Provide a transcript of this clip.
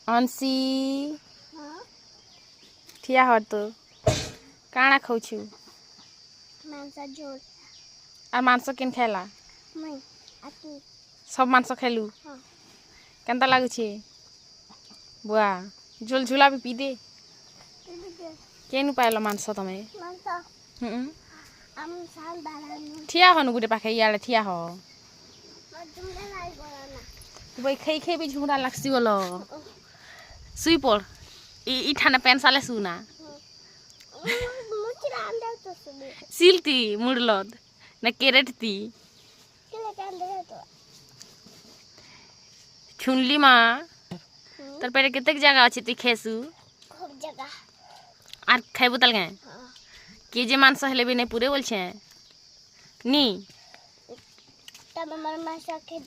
अंशी ठिया हो तो काना खाऊ मांस झोल और मांस केन खाला मैं आती सब मांस खेलु हाँ केनता लागुछे बुआ झोल झुला भी पी दे केनु पाइल मांस तमे मांस आम साल बालानु ठिया हनु गुटे पाखे इयाले ठिया हो मजुंगा लाई गराना तुई खई खई भी झुंगरा लागसी बोलो सुई पड़ ई ठाने पेन साले सुना मुचरा अंदर तो सुबे सिलती मुड़लद न केरेटती केले के अंदर तो छुनली माँ तर पेटे केतेक जगह अछि ती खेसु खूब जगह आर खाइबो तल गए हाँ केजे मांस हेले भी नहीं पूरे बोल छे नी तब हमार मांस के